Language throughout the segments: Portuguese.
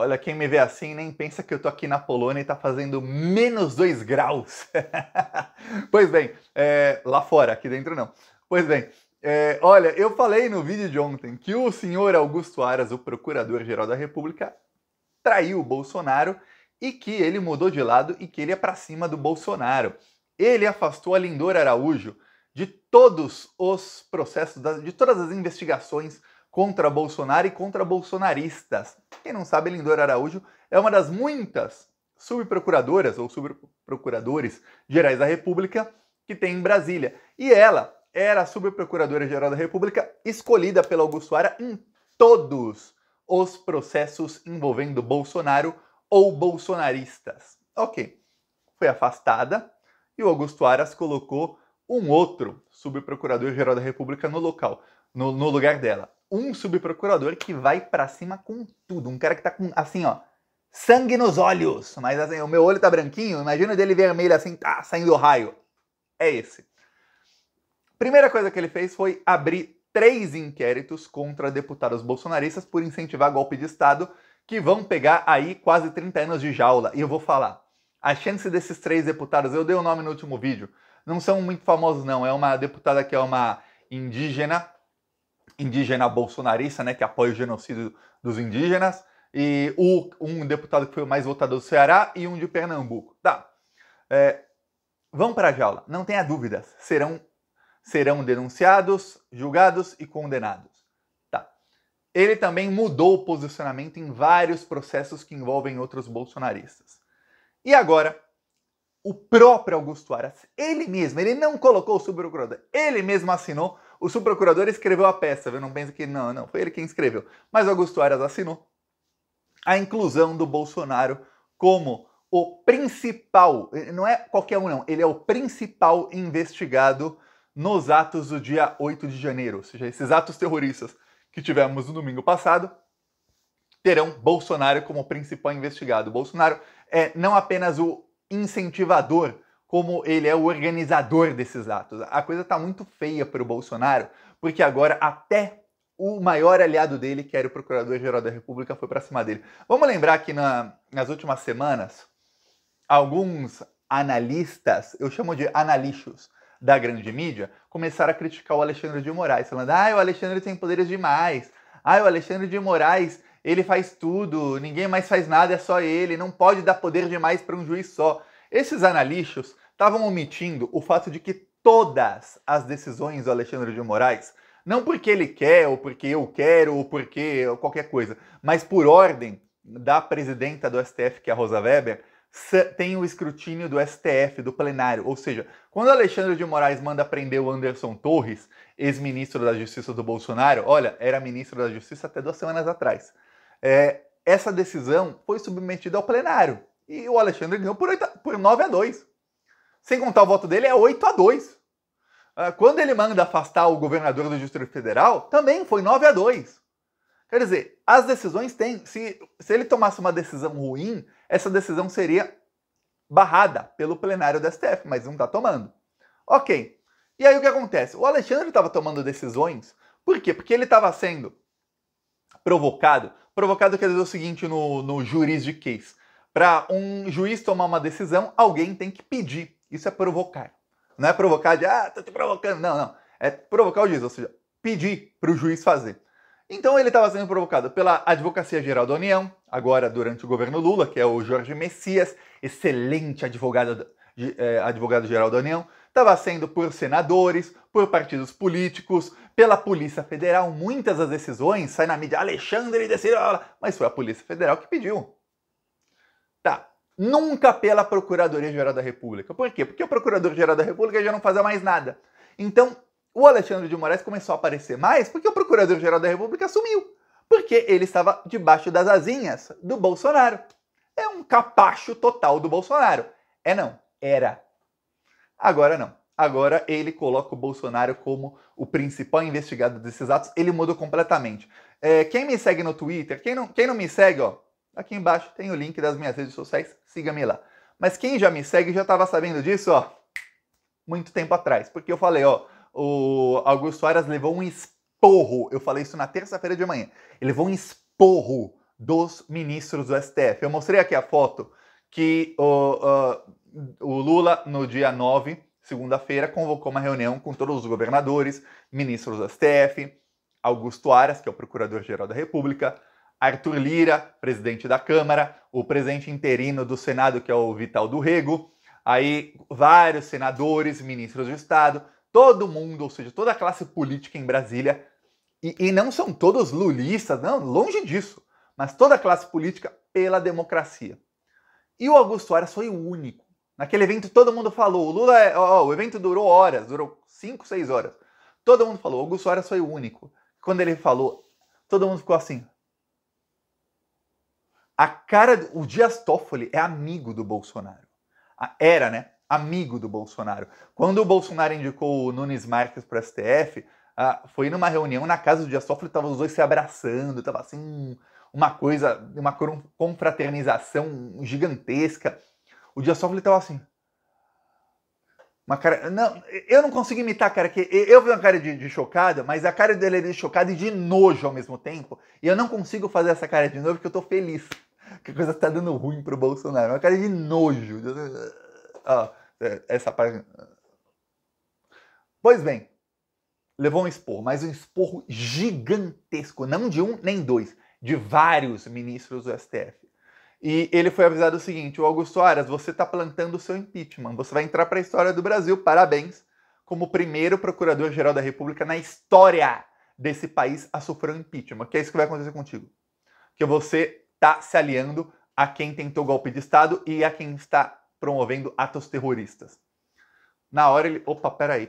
Olha, quem me vê assim nem pensa que eu tô aqui na Polônia e tá fazendo -2 graus. Pois bem, lá fora, aqui dentro não. Pois bem, olha, eu falei no vídeo de ontem que o senhor Augusto Aras, o Procurador-Geral da República, traiu o Bolsonaro e que ele mudou de lado e que ele é pra cima do Bolsonaro. Ele afastou a Lindor Araújo de todos os processos, de todas as investigações contra Bolsonaro e contra bolsonaristas. Quem não sabe, Lindor Araújo é uma das muitas subprocuradoras ou subprocuradores gerais da República que tem em Brasília. E ela era a subprocuradora-geral da República escolhida pelo Augusto Aras em todos os processos envolvendo Bolsonaro ou bolsonaristas. Ok, foi afastada e o Augusto Aras colocou um outro subprocurador-geral da República no lugar dela. Um subprocurador que vai pra cima com tudo. Um cara que tá com, assim, ó, sangue nos olhos. Mas assim, o meu olho tá branquinho, imagina dele vermelho assim, tá saindo raio. É esse. Primeira coisa que ele fez foi abrir 3 inquéritos contra deputados bolsonaristas por incentivar golpe de Estado, que vão pegar aí quase 30 anos de jaula. E eu vou falar, a chance desses 3 deputados, eu dei o nome no último vídeo, não são muito famosos não, é uma deputada que é uma indígena bolsonarista, né, que apoia o genocídio dos indígenas, e um deputado que foi o mais votado do Ceará e um de Pernambuco. Tá, vão para a jaula, não tenha dúvidas, serão denunciados, julgados e condenados. Tá. Ele também mudou o posicionamento em vários processos que envolvem outros bolsonaristas. E agora, o próprio Augusto Aras, ele mesmo, ele não colocou o subprocurador, ele mesmo assinou, o subprocurador escreveu a peça, viu? Não pensa que não, foi ele quem escreveu. Mas o Augusto Aras assinou a inclusão do Bolsonaro como o principal, não é qualquer um não, ele é o principal investigado nos atos do dia 8 de janeiro, ou seja, esses atos terroristas que tivemos no domingo passado, terão Bolsonaro como principal investigado. Bolsonaro é não apenas o incentivador, como ele é o organizador desses atos. A coisa está muito feia para o Bolsonaro, porque agora até o maior aliado dele, que era o Procurador-Geral da República, foi para cima dele. Vamos lembrar que nas últimas semanas, alguns analistas, eu chamo de analixos, da grande mídia, começaram a criticar o Alexandre de Moraes, falando, o Alexandre tem poderes demais, o Alexandre de Moraes, ele faz tudo, ninguém mais faz nada, é só ele, não pode dar poder demais para um juiz só. Esses analixos estavam omitindo o fato de que todas as decisões do Alexandre de Moraes, não porque ele quer, ou porque eu quero, ou porque qualquer coisa, mas por ordem da presidenta do STF, que é a Rosa Weber, tem o escrutínio do STF, do plenário. Ou seja, quando o Alexandre de Moraes manda prender o Anderson Torres, ex-ministro da Justiça do Bolsonaro, olha, era ministro da Justiça até 2 semanas atrás, essa decisão foi submetida ao plenário. E o Alexandre ganhou por 9-2. Sem contar o voto dele, é 8-2. Quando ele manda afastar o governador do Distrito Federal, também foi 9-2. Quer dizer, as decisões têm... Se ele tomasse uma decisão ruim, essa decisão seria barrada pelo plenário do STF, mas não está tomando. Ok. E aí o que acontece? O Alexandre estava tomando decisões, por quê? Porque ele estava sendo provocado. Provocado quer dizer o seguinte no juridiquês. Para um juiz tomar uma decisão, alguém tem que pedir. Isso é provocar. Não é provocar de, tô te provocando. Não. É provocar o juiz, ou seja, pedir para o juiz fazer. Então ele estava sendo provocado pela Advocacia Geral da União, agora durante o governo Lula, que é o Jorge Messias, excelente advogado-geral da União, estava sendo por senadores, por partidos políticos, pela Polícia Federal. Muitas das decisões saem na mídia, Alexandre decidiu, mas foi a Polícia Federal que pediu. Tá. Nunca pela Procuradoria-Geral da República. Por quê? Porque o Procurador-Geral da República já não fazia mais nada. Então, o Alexandre de Moraes começou a aparecer mais porque o Procurador-Geral da República sumiu. Porque ele estava debaixo das asinhas do Bolsonaro. É um capacho total do Bolsonaro. Não. Era. Agora não. Agora ele coloca o Bolsonaro como o principal investigado desses atos. Ele mudou completamente. Quem me segue no Twitter, quem não me segue, aqui embaixo tem o link das minhas redes sociais. Siga-me lá. Mas quem já me segue já estava sabendo disso, muito tempo atrás. Porque eu falei, o Augusto Aras levou um esporro. Eu falei isso na terça-feira de manhã. Ele levou um esporro dos ministros do STF. Eu mostrei aqui a foto que o Lula, no dia 9, segunda-feira, convocou uma reunião com todos os governadores, ministros do STF, Augusto Aras, que é o Procurador-Geral da República, Arthur Lira, presidente da Câmara, o presidente interino do Senado, que é o Vital do Rego, aí vários senadores, ministros do Estado, todo mundo, ou seja, toda a classe política em Brasília, e não são todos lulistas, não, longe disso, mas toda a classe política pela democracia. E o Augusto Aras foi o único. Naquele evento todo mundo falou, o Lula, o evento durou horas, durou 5, 6 horas. Todo mundo falou, o Augusto Aras foi o único. Quando ele falou, todo mundo ficou assim. O Dias Toffoli é amigo do Bolsonaro. Era, né? Amigo do Bolsonaro. Quando o Bolsonaro indicou o Nunes Marques para o STF, foi numa reunião na casa do Dias Toffoli, estavam os dois se abraçando, estava assim, uma confraternização gigantesca. O Dias Toffoli estava assim. Uma cara. Não, eu não consigo imitar, cara, que eu vi uma cara de chocado, mas a cara dele é de chocado e de nojo ao mesmo tempo. E eu não consigo fazer essa cara de novo porque eu tô feliz. Que a coisa tá dando ruim pro Bolsonaro. Uma cara de nojo. Essa parte. Pois bem, levou um esporro, mas um esporro gigantesco, não de um nem dois, de vários ministros do STF. E ele foi avisado o seguinte: o Augusto Aras, você está plantando o seu impeachment, você vai entrar para a história do Brasil, parabéns, como o primeiro procurador-geral da República na história desse país a sofrer um impeachment, que é isso que vai acontecer contigo. Que você está se aliando a quem tentou golpe de Estado e a quem está promovendo atos terroristas. Na hora ele, opa, peraí.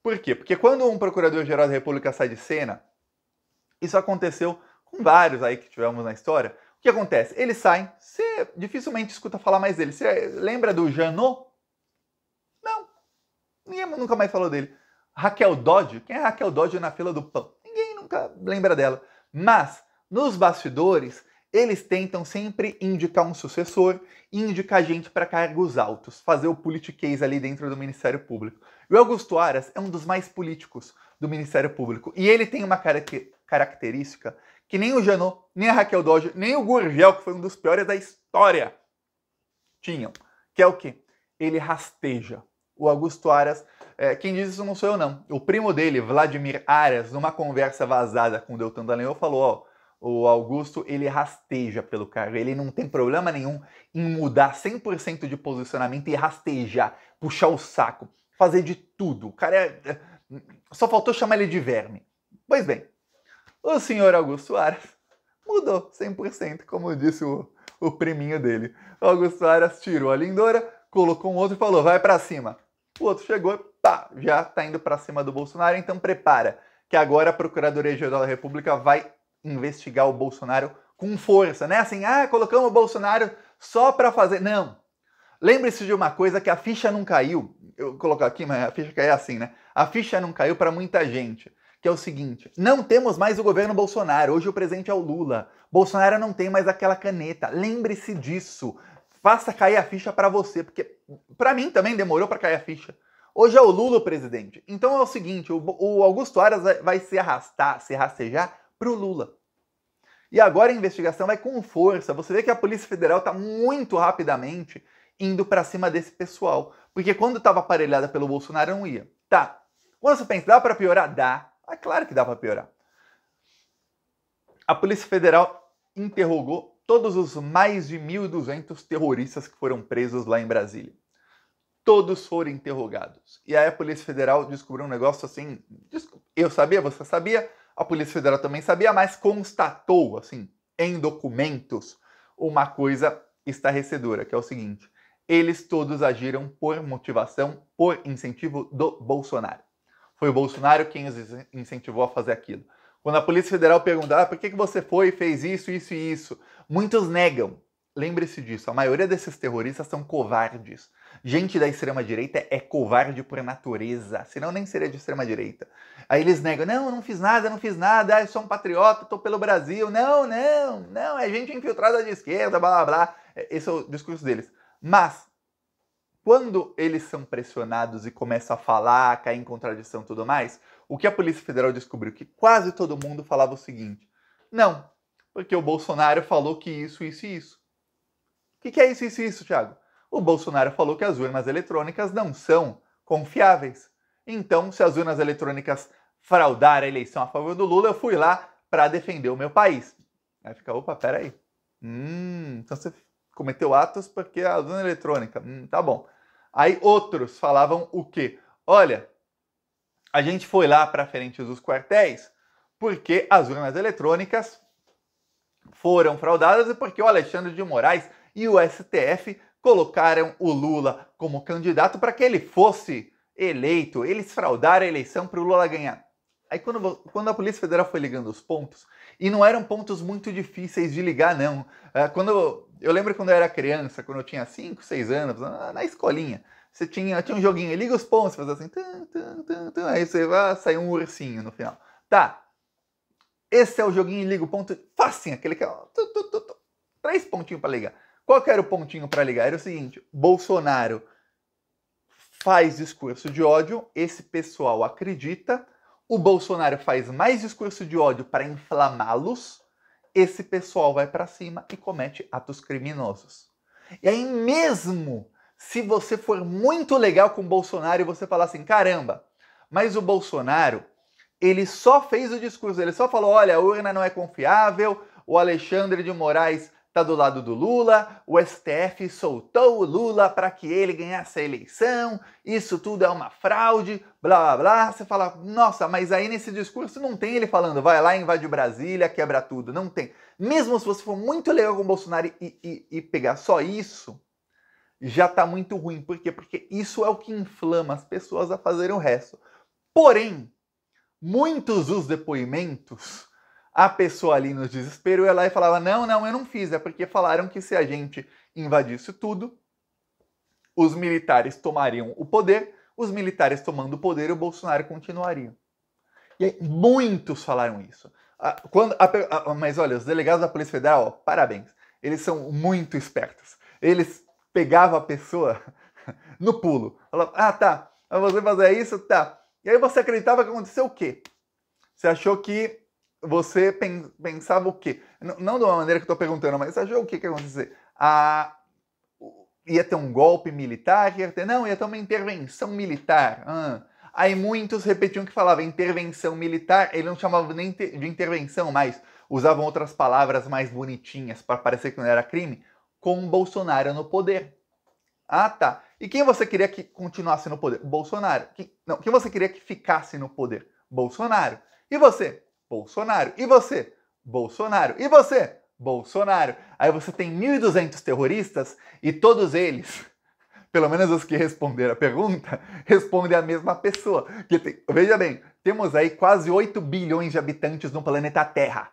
Por quê? Porque quando um procurador-geral da República sai de cena, isso aconteceu com vários aí que tivemos na história. O que acontece? Eles saem, você dificilmente escuta falar mais dele. Você lembra do Janot? Não. Ninguém nunca mais falou dele. Raquel Dodge? Quem é Raquel Dodge na fila do pão? Ninguém nunca lembra dela. Mas, nos bastidores, eles tentam sempre indicar um sucessor e indicar gente para cargos altos, fazer o politiquês ali dentro do Ministério Público. E o Augusto Aras é um dos mais políticos do Ministério Público. E ele tem uma característica que nem o Janot, nem a Raquel Dodge, nem o Gurgel, que foi um dos piores da história, tinham. Que é o quê? Ele rasteja. O Augusto Aras, quem diz isso não sou eu não. O primo dele, Vladimir Aras, numa conversa vazada com o Deltan Dallagnol, falou, o Augusto, ele rasteja pelo cargo, ele não tem problema nenhum em mudar 100% de posicionamento e rastejar, puxar o saco, fazer de tudo. O cara só faltou chamar ele de verme. Pois bem, o senhor Augusto Aras mudou 100%, como disse o priminho dele. O Augusto Aras tirou a lindora, colocou um outro e falou, vai pra cima. O outro chegou, pá, já tá indo pra cima do Bolsonaro, então prepara, que agora a Procuradoria-Geral da República vai investigar o Bolsonaro com força, né? Assim, colocamos o Bolsonaro só para fazer... Não. Lembre-se de uma coisa, que a ficha não caiu. Eu vou colocar aqui, mas a ficha caiu assim, né? A ficha não caiu para muita gente, que é o seguinte, não temos mais o governo Bolsonaro, hoje o presidente é o Lula. Bolsonaro não tem mais aquela caneta. Lembre-se disso. Faça cair a ficha para você, porque para mim também demorou para cair a ficha. Hoje é o Lula o presidente. Então é o seguinte, o Augusto Aras vai se rastejar pro Lula. E agora a investigação vai com força. Você vê que a Polícia Federal está muito rapidamente indo para cima desse pessoal. Porque quando estava aparelhada pelo Bolsonaro, não ia. Tá. Quando você pensa, dá para piorar? Dá. É claro que dá para piorar. A Polícia Federal interrogou todos os mais de 1.200 terroristas que foram presos lá em Brasília. Todos foram interrogados. E aí a Polícia Federal descobriu um negócio assim... Eu sabia, você sabia... A Polícia Federal também sabia, mas constatou, assim, em documentos, uma coisa estarrecedora, que é o seguinte: eles todos agiram por motivação, por incentivo do Bolsonaro. Foi o Bolsonaro quem os incentivou a fazer aquilo. Quando a Polícia Federal pergunta, por que você foi e fez isso, isso e isso? Muitos negam. Lembre-se disso, a maioria desses terroristas são covardes. Gente da extrema-direita é covarde por natureza, senão nem seria de extrema-direita. Aí eles negam, não, eu não fiz nada, eu sou um patriota, tô pelo Brasil. Não, é gente infiltrada de esquerda, blá, blá, blá. Esse é o discurso deles. Mas, quando eles são pressionados e começam a falar, cair em contradição e tudo mais, o que a Polícia Federal descobriu? Que quase todo mundo falava o seguinte, não, Porque o Bolsonaro falou que isso, isso e isso. O que é isso, isso e isso, Thiago? O Bolsonaro falou que as urnas eletrônicas não são confiáveis. Então, se as urnas eletrônicas fraudaram a eleição a favor do Lula, eu fui lá para defender o meu país. Aí fica, opa, peraí. Então você cometeu atos porque a urna eletrônica. Tá bom. Aí outros falavam o quê? Olha, a gente foi lá para frente dos quartéis porque as urnas eletrônicas foram fraudadas e porque o Alexandre de Moraes e o STF colocaram o Lula como candidato para que ele fosse eleito. Eles fraudaram a eleição para o Lula ganhar. Aí quando a Polícia Federal foi ligando os pontos, e não eram pontos muito difíceis de ligar, não. Eu lembro quando eu era criança, quando eu tinha 5, 6 anos, na escolinha, você tinha um joguinho, liga os pontos, fazia assim, aí você vai sair um ursinho no final. Tá, esse é o joguinho, liga o ponto, facinho, aquele que é 3 pontinhos para ligar. Qual que era o pontinho para ligar? Era o seguinte, Bolsonaro faz discurso de ódio, esse pessoal acredita, o Bolsonaro faz mais discurso de ódio para inflamá-los, esse pessoal vai para cima e comete atos criminosos. E aí mesmo se você for muito legal com o Bolsonaro e você falar assim, caramba, mas o Bolsonaro, ele só fez o discurso, ele só falou, olha, a urna não é confiável, o Alexandre de Moraes está do lado do Lula, o STF soltou o Lula para que ele ganhasse a eleição, isso tudo é uma fraude, blá blá blá. Você fala, nossa, mas aí nesse discurso não tem ele falando, vai lá, invade Brasília, quebra tudo, não tem. Mesmo se você for muito legal com o Bolsonaro e pegar só isso, já está muito ruim. Por quê? Porque isso é o que inflama as pessoas a fazerem o resto. Porém, muitos dos depoimentos, a pessoa ali no desespero ia lá e falava, não, eu não fiz, é porque falaram que se a gente invadisse tudo, os militares tomariam o poder, os militares tomando o poder, o Bolsonaro continuaria. E aí, muitos falaram isso. Mas olha, os delegados da Polícia Federal, ó, parabéns, eles são muito espertos. Eles pegavam a pessoa no pulo, falavam, tá, você fazer isso, tá. E aí você acreditava que aconteceu o quê? Você achou que você pensava o quê? Não de uma maneira que eu estou perguntando, mas você achou o quê que ia acontecer? Ia ter um golpe militar? Ia ter uma intervenção militar. Aí muitos repetiam que falava intervenção militar, ele não chamava nem de intervenção, mas usavam outras palavras mais bonitinhas para parecer que não era crime, com Bolsonaro no poder. Ah, tá. E quem você queria que continuasse no poder? Bolsonaro. Quem você queria que ficasse no poder? Bolsonaro. E você? Bolsonaro. E você? Bolsonaro. E você? Bolsonaro. Aí você tem 1.200 terroristas e todos eles, pelo menos os que responderam a pergunta, respondem a mesma pessoa. Veja bem, temos aí quase 8 bilhões de habitantes no planeta Terra.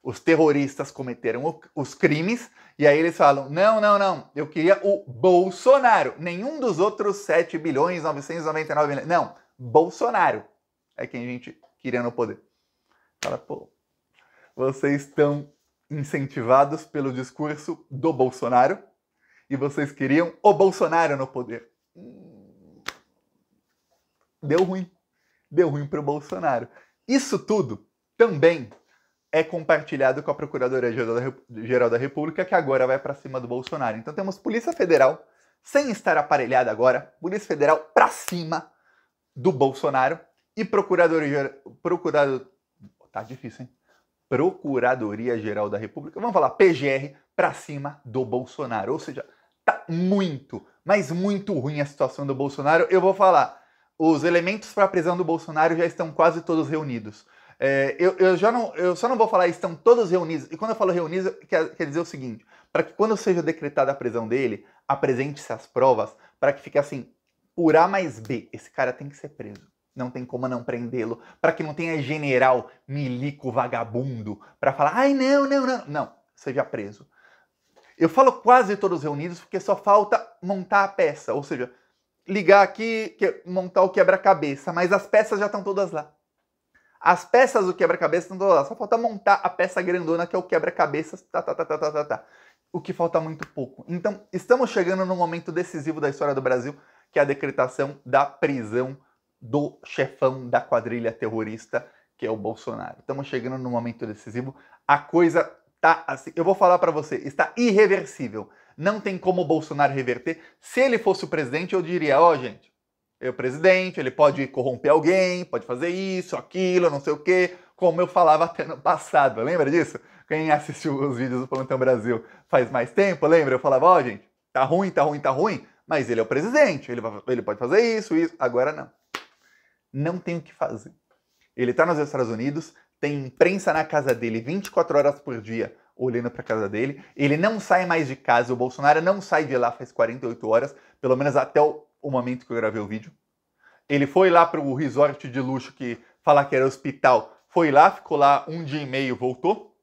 Os terroristas cometeram os crimes e aí eles falam, não, eu queria o Bolsonaro. Nenhum dos outros 7 bilhões, 999 milhões. Não, Bolsonaro é quem a gente queria no poder. Fala, pô, vocês estão incentivados pelo discurso do Bolsonaro e vocês queriam o Bolsonaro no poder. Deu ruim para o Bolsonaro. Isso tudo também é compartilhado com a Procuradoria-Geral da República, que agora vai para cima do Bolsonaro. Então temos Polícia Federal, sem estar aparelhada agora, Polícia Federal para cima do Bolsonaro e tá difícil, hein? Procuradoria-Geral da República, vamos falar PGR, para cima do Bolsonaro. Ou seja, tá muito, mas muito ruim a situação do Bolsonaro. Eu vou falar, os elementos para a prisão do Bolsonaro já estão quase todos reunidos. Eu só não vou falar estão todos reunidos. E quando eu falo reunidos, quer dizer o seguinte, para que quando seja decretada a prisão dele, apresente-se as provas, para que fique assim, por A mais B, esse cara tem que ser preso. Não tem como não prendê-lo, para que não tenha general milico vagabundo, para falar, ai não, seja preso. Eu falo quase todos reunidos porque só falta montar a peça, ou seja, ligar aqui, montar o quebra-cabeça, mas as peças já estão todas lá. As peças do quebra-cabeça estão todas lá, só falta montar a peça grandona que é o quebra-cabeças, o que falta muito pouco. Então, estamos chegando no momento decisivo da história do Brasil, que é a decretação da prisão do chefão da quadrilha terrorista, que é o Bolsonaro. Estamos chegando num momento decisivo. A coisa tá assim, eu vou falar para você, está irreversível. Não tem como o Bolsonaro reverter. Se ele fosse o presidente, eu diria, ó, gente, é o presidente, ele pode corromper alguém, pode fazer isso, aquilo, não sei o quê, como eu falava até no passado. Lembra disso? Quem assistiu os vídeos do Plantão Brasil faz mais tempo, lembra? Eu falava, ó, gente, tá ruim, tá ruim, tá ruim, mas ele é o presidente, ele pode fazer isso, isso. Agora não. Não tem o que fazer. Ele tá nos Estados Unidos, tem imprensa na casa dele 24 horas por dia olhando para a casa dele. Ele não sai mais de casa, o Bolsonaro não sai de lá faz 48 horas, pelo menos até o momento que eu gravei o vídeo. Ele foi lá para o resort de luxo que fala que era hospital, foi lá, ficou lá um dia e meio, voltou.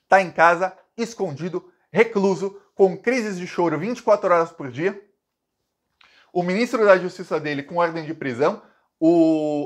Tá em casa, escondido, recluso, com crises de choro 24 horas por dia. O ministro da Justiça dele com ordem de prisão.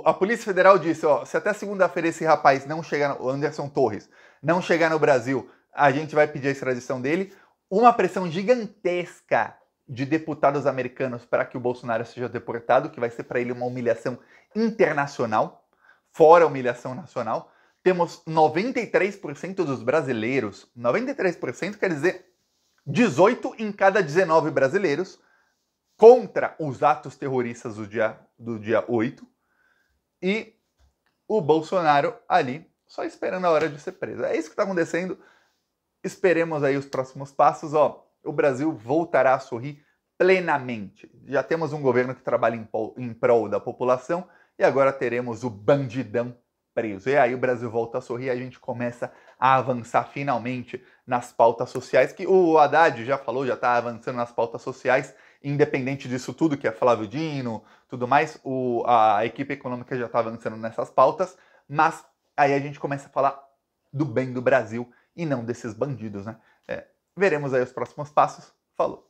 A Polícia Federal disse, ó, se até segunda-feira esse rapaz não chegar, o Anderson Torres, não chegar no Brasil, a gente vai pedir a extradição dele. Uma pressão gigantesca de deputados americanos para que o Bolsonaro seja deportado, que vai ser para ele uma humilhação internacional, fora a humilhação nacional. Temos 93% dos brasileiros, 93% quer dizer 18 em cada 19 brasileiros, contra os atos terroristas do dia 8, e o Bolsonaro ali só esperando a hora de ser preso. É isso que está acontecendo. Esperemos aí os próximos passos. Ó, o Brasil voltará a sorrir plenamente. Já temos um governo que trabalha em prol da população e agora teremos o bandidão preso. E aí o Brasil volta a sorrir e a gente começa a avançar finalmente nas pautas sociais, que o Haddad já falou, já está avançando nas pautas sociais. Independente disso tudo, que é Flávio Dino, tudo mais, a equipe econômica já está avançando nessas pautas, mas aí a gente começa a falar do bem do Brasil e não desses bandidos, né? Veremos aí os próximos passos. Falou!